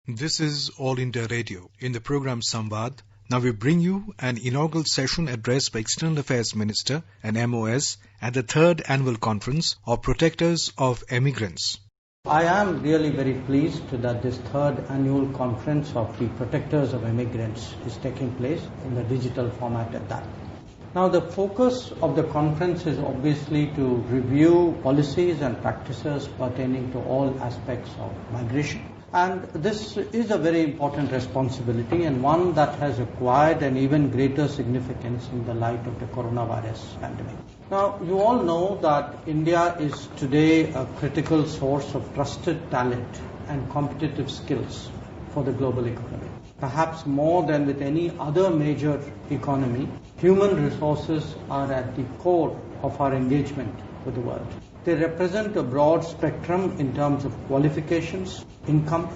This is All India Radio. In the program Samvaad, now we bring you an inaugural session addressed by External Affairs Minister and MOS at the 3rd Annual Conference of Protectors of Emigrants. I am really very pleased that this 3rd Annual Conference of the Protectors of Emigrants is taking place in the digital format at that. Now, the focus of the conference is obviously to review policies and practices pertaining to all aspects of migration. And this is a very important responsibility and one that has acquired an even greater significance in the light of the coronavirus pandemic. Now, you all know that India is today a critical source of trusted talent and competitive skills for the global economy. Perhaps more than with any other major economy, human resources are at the core of our engagement with the world. They represent a broad spectrum in terms of qualifications, income,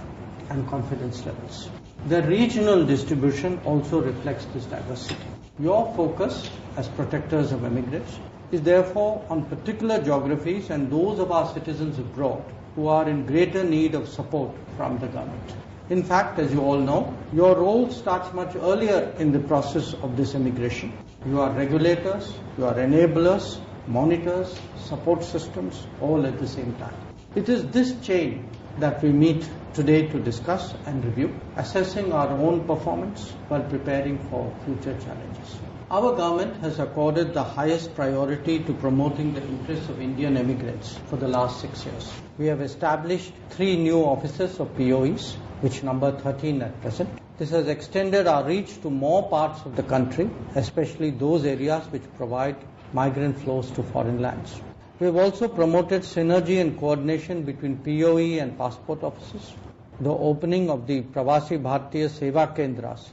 and confidence levels. The regional distribution also reflects this diversity. Your focus as protectors of immigrants is therefore on particular geographies and those of our citizens abroad who are in greater need of support from the government. In fact, as you all know, your role starts much earlier in the process of this immigration. You are regulators, you are enablers, monitors, support systems, all at the same time. It is this chain that we meet today to discuss and review, assessing our own performance while preparing for future challenges. Our government has accorded the highest priority to promoting the interests of Indian immigrants for the last 6 years. We have established 3 new offices of POEs, which number 13 at present. This has extended our reach to more parts of the country, especially those areas which provide migrant flows to foreign lands. We have also promoted synergy and coordination between POE and passport offices. The opening of the Pravasi Bharatiya Seva Kendras,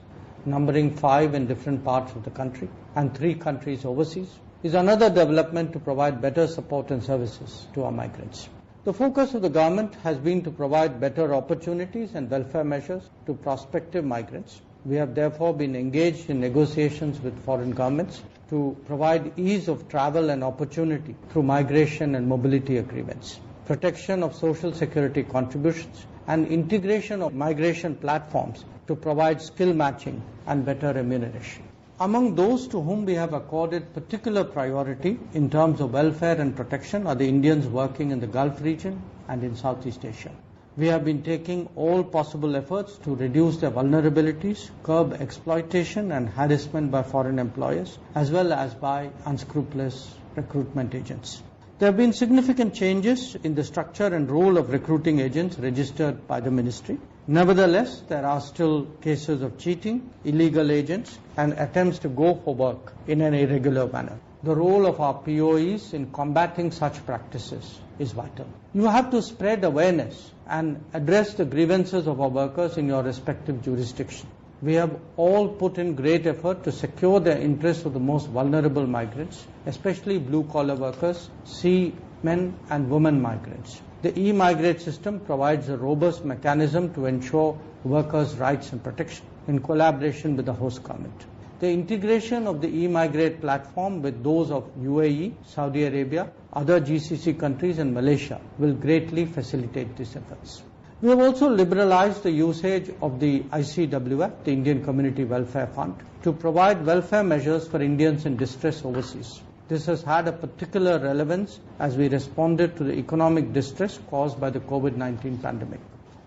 numbering 5 in different parts of the country and 3 countries overseas, is another development to provide better support and services to our migrants. The focus of the government has been to provide better opportunities and welfare measures to prospective migrants. We have therefore been engaged in negotiations with foreign governments to provide ease of travel and opportunity through migration and mobility agreements, protection of social security contributions, and integration of migration platforms to provide skill matching and better remuneration. Among those to whom we have accorded particular priority in terms of welfare and protection are the Indians working in the Gulf region and in Southeast Asia. We have been taking all possible efforts to reduce their vulnerabilities, curb exploitation and harassment by foreign employers, as well as by unscrupulous recruitment agents. There have been significant changes in the structure and role of recruiting agents registered by the ministry. Nevertheless, there are still cases of cheating, illegal agents, and attempts to go for work in an irregular manner. The role of our POEs in combating such practices is vital. You have to spread awareness and address the grievances of our workers in your respective jurisdiction. We have all put in great effort to secure the interests of the most vulnerable migrants, especially blue-collar workers, seamen and women migrants. The e-migrate system provides a robust mechanism to ensure workers' rights and protection in collaboration with the host government. The integration of the e-migrate platform with those of UAE, Saudi Arabia, other GCC countries and Malaysia will greatly facilitate these efforts. We have also liberalized the usage of the ICWF, the Indian Community Welfare Fund, to provide welfare measures for Indians in distress overseas. This has had a particular relevance as we responded to the economic distress caused by the COVID-19 pandemic.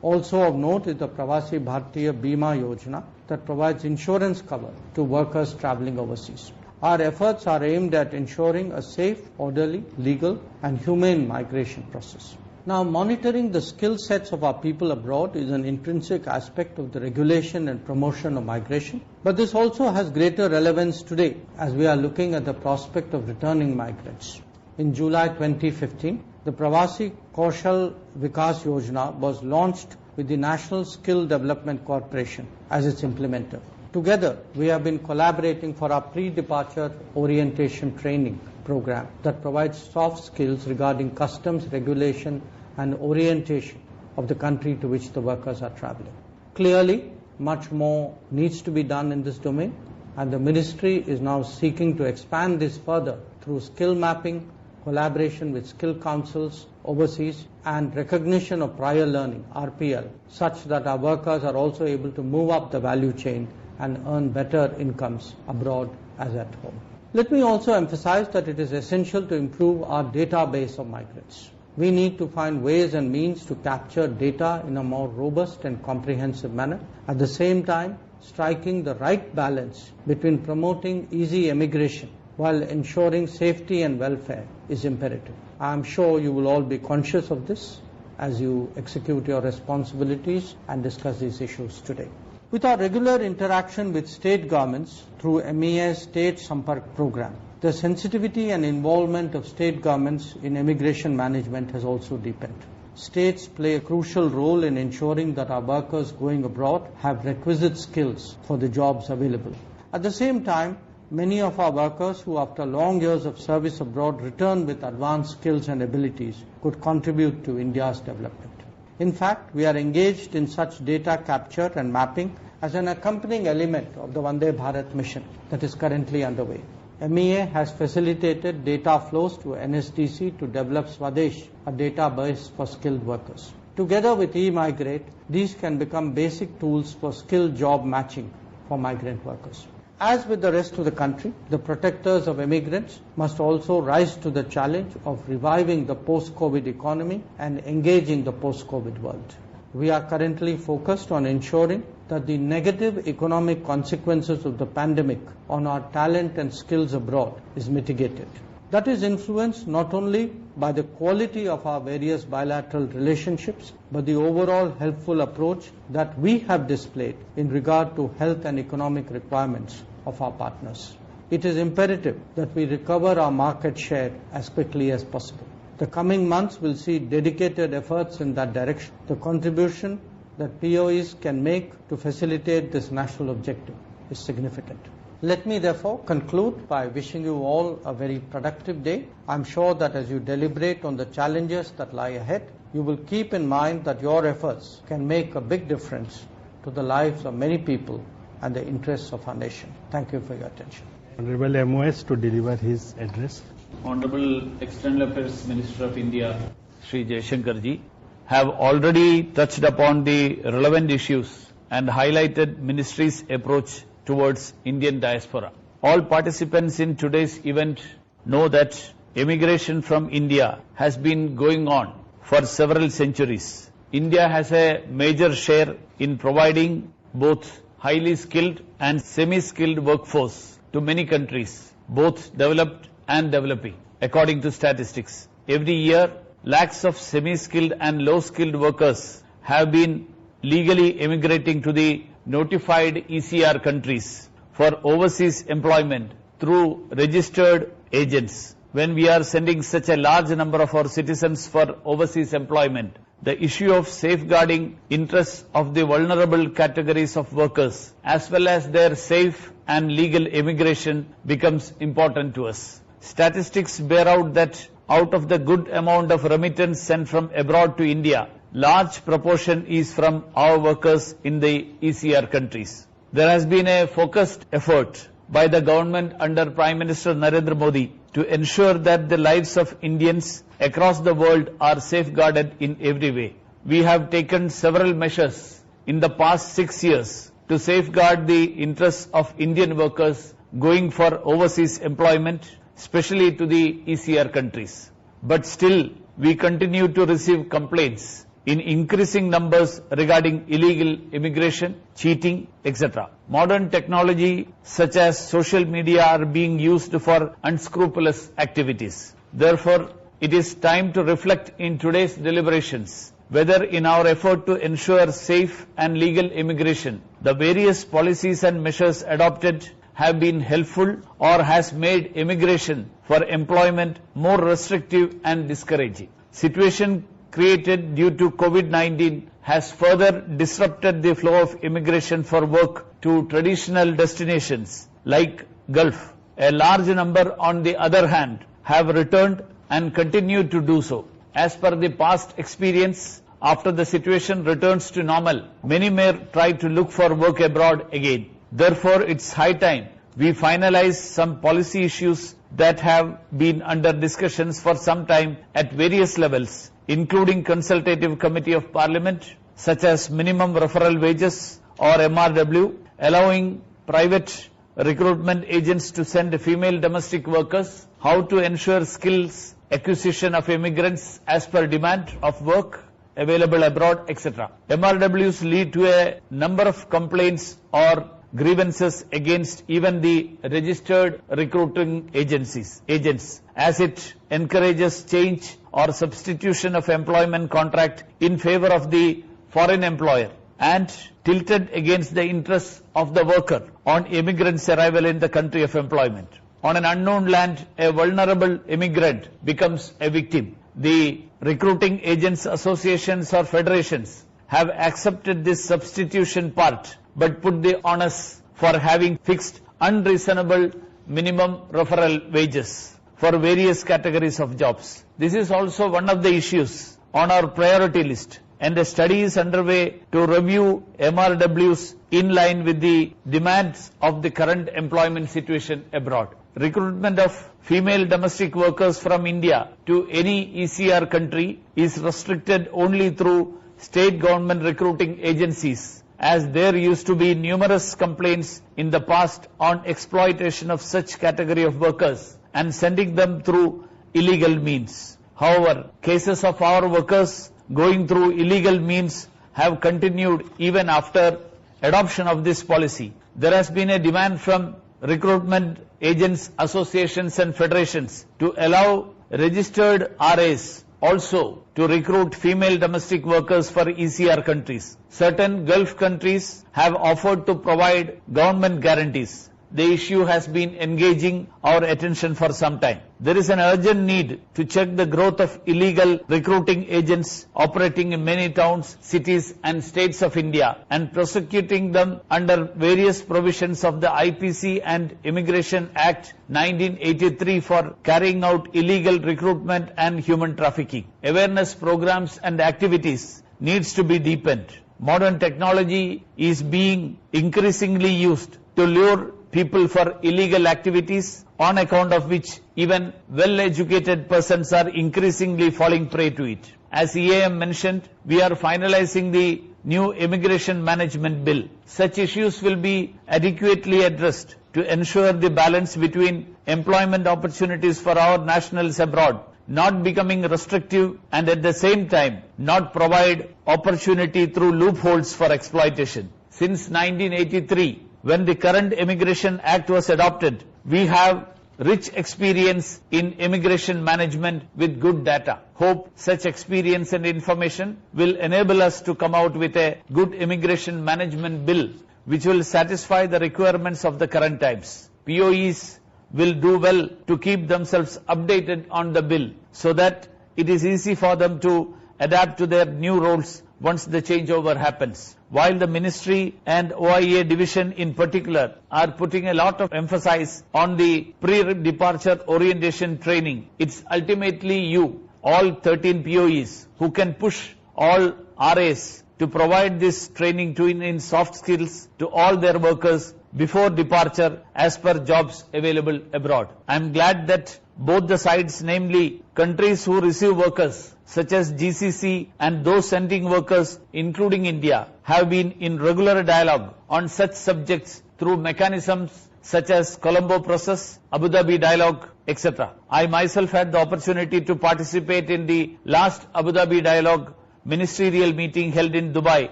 Also of note is the Pravasi Bharatiya Bima Yojana that provides insurance cover to workers traveling overseas. Our efforts are aimed at ensuring a safe, orderly, legal and humane migration process. Now, monitoring the skill sets of our people abroad is an intrinsic aspect of the regulation and promotion of migration. But this also has greater relevance today as we are looking at the prospect of returning migrants. In July 2015, the Pravasi Kaushal Vikas Yojana was launched with the National Skill Development Corporation as its implementer. Together, we have been collaborating for our pre-departure orientation training program that provides soft skills regarding customs, regulation and orientation of the country to which the workers are traveling. Clearly, much more needs to be done in this domain, and the ministry is now seeking to expand this further through skill mapping, collaboration with skill councils overseas, and recognition of prior learning, RPL, such that our workers are also able to move up the value chain and earn better incomes abroad as at home. Let me also emphasize that it is essential to improve our database of migrants. We need to find ways and means to capture data in a more robust and comprehensive manner. At the same time, striking the right balance between promoting easy immigration while ensuring safety and welfare is imperative. I am sure you will all be conscious of this as you execute your responsibilities and discuss these issues today. With our regular interaction with state governments through MEA's State Sampark program, the sensitivity and involvement of state governments in immigration management has also deepened. States play a crucial role in ensuring that our workers going abroad have requisite skills for the jobs available. At the same time, many of our workers who after long years of service abroad return with advanced skills and abilities could contribute to India's development. In fact, we are engaged in such data capture and mapping as an accompanying element of the Vande Bharat mission that is currently underway. MEA has facilitated data flows to NSDC to develop Swadesh, a database for skilled workers. Together with eMigrate, these can become basic tools for skilled job matching for migrant workers. As with the rest of the country, the protectors of immigrants must also rise to the challenge of reviving the post-COVID economy and engaging the post-COVID world. We are currently focused on ensuring that the negative economic consequences of the pandemic on our talent and skills abroad is mitigated. That is influenced not only by the quality of our various bilateral relationships, but the overall helpful approach that we have displayed in regard to health and economic requirements of our partners. It is imperative that we recover our market share as quickly as possible. The coming months will see dedicated efforts in that direction. The contribution that POEs can make to facilitate this national objective is significant. Let me therefore conclude by wishing you all a very productive day. I'm sure that as you deliberate on the challenges that lie ahead, you will keep in mind that your efforts can make a big difference to the lives of many people and the interests of our nation. Thank you for your attention. Honorable MOS to deliver his address. Honorable External Affairs Minister of India, Shri Jaishankar ji, have already touched upon the relevant issues and highlighted Ministry's approach towards Indian diaspora. All participants in today's event know that immigration from India has been going on for several centuries. India has a major share in providing both highly skilled and semi-skilled workforce to many countries, both developed and developing. According to statistics, every year lakhs of semi-skilled and low-skilled workers have been legally emigrating to the notified ECR countries for overseas employment through registered agents. When we are sending such a large number of our citizens for overseas employment, the issue of safeguarding interests of the vulnerable categories of workers as well as their safe and legal immigration becomes important to us. Statistics bear out that out of the good amount of remittance sent from abroad to India, large proportion is from our workers in the ECR countries. There has been a focused effort by the government under Prime Minister Narendra Modi to ensure that the lives of Indians across the world are safeguarded in every way. We have taken several measures in the past 6 years to safeguard the interests of Indian workers going for overseas employment, especially to the ECR countries. But still, we continue to receive complaints in increasing numbers regarding illegal immigration, cheating, etc. Modern technology such as social media are being used for unscrupulous activities. Therefore, it is time to reflect in today's deliberations whether in our effort to ensure safe and legal immigration, the various policies and measures adopted have been helpful or has made immigration for employment more restrictive and discouraging. Situation created due to COVID-19 has further disrupted the flow of immigration for work to traditional destinations like Gulf. A large number, on the other hand, have returned and continue to do so. As per the past experience, after the situation returns to normal, many may try to look for work abroad again. Therefore, it's high time we finalize some policy issues that have been under discussions for some time at various levels, including Consultative Committee of Parliament, such as minimum referral wages or MRW, allowing private recruitment agents to send female domestic workers, how to ensure skills acquisition of immigrants as per demand of work available abroad, etc. MRWs lead to a number of complaints or grievances against even the registered recruiting agents, as it encourages change or substitution of employment contract in favor of the foreign employer and tilted against the interests of the worker on immigrants' arrival in the country of employment. On an unknown land, a vulnerable immigrant becomes a victim. The recruiting agents, associations or federations have accepted this substitution part but put the onus for having fixed unreasonable minimum referral wages for various categories of jobs. This is also one of the issues on our priority list, and a study is underway to review MRWs in line with the demands of the current employment situation abroad. Recruitment of female domestic workers from India to any ECR country is restricted only through state government recruiting agencies, as there used to be numerous complaints in the past on exploitation of such category of workers and sending them through illegal means. However, cases of our workers going through illegal means have continued even after adoption of this policy. There has been a demand from recruitment agents, associations and federations to allow registered RAs also to recruit female domestic workers for ECR countries. Certain Gulf countries have offered to provide government guarantees. The issue has been engaging our attention for some time. There is an urgent need to check the growth of illegal recruiting agents operating in many towns, cities and states of India and prosecuting them under various provisions of the IPC and Immigration Act 1983 for carrying out illegal recruitment and human trafficking. Awareness programs and activities needs to be deepened. Modern technology is being increasingly used to lure people for illegal activities, on account of which even well-educated persons are increasingly falling prey to it. As EAM mentioned, we are finalizing the new immigration management bill. Such issues will be adequately addressed to ensure the balance between employment opportunities for our nationals abroad, not becoming restrictive, and at the same time not provide opportunity through loopholes for exploitation. Since 1983, when the current Immigration Act was adopted, we have rich experience in immigration management with good data. Hope such experience and information will enable us to come out with a good immigration management bill which will satisfy the requirements of the current times. POEs will do well to keep themselves updated on the bill so that it is easy for them to adapt to their new roles once the changeover happens. While the Ministry and OIA division in particular are putting a lot of emphasis on the pre-departure orientation training, it's ultimately you, all 13 POEs, who can push all RAs to provide this training in soft skills to all their workers before departure as per jobs available abroad. I am glad that both the sides, namely countries who receive workers such as GCC and those sending workers including India, have been in regular dialogue on such subjects through mechanisms such as Colombo process, Abu Dhabi dialogue, etc. I myself had the opportunity to participate in the last Abu Dhabi dialogue ministerial meeting held in Dubai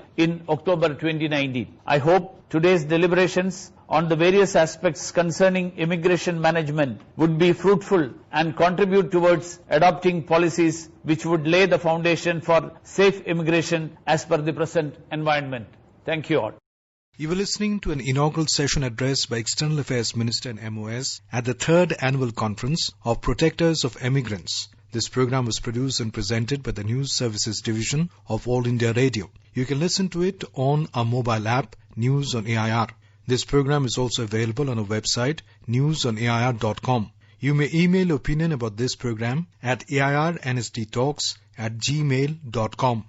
in October 2019. I hope today's deliberations on the various aspects concerning immigration management would be fruitful and contribute towards adopting policies which would lay the foundation for safe immigration as per the present environment. Thank you all. You were listening to an inaugural session address by External Affairs Minister and MOS at the 3rd Annual Conference of Protectors of Emigrants. This program was produced and presented by the News Services Division of All India Radio. You can listen to it on our mobile app, News on AIR. This program is also available on our website, newsonair.com. You may email your opinion about this program at airnsttalks@gmail.com.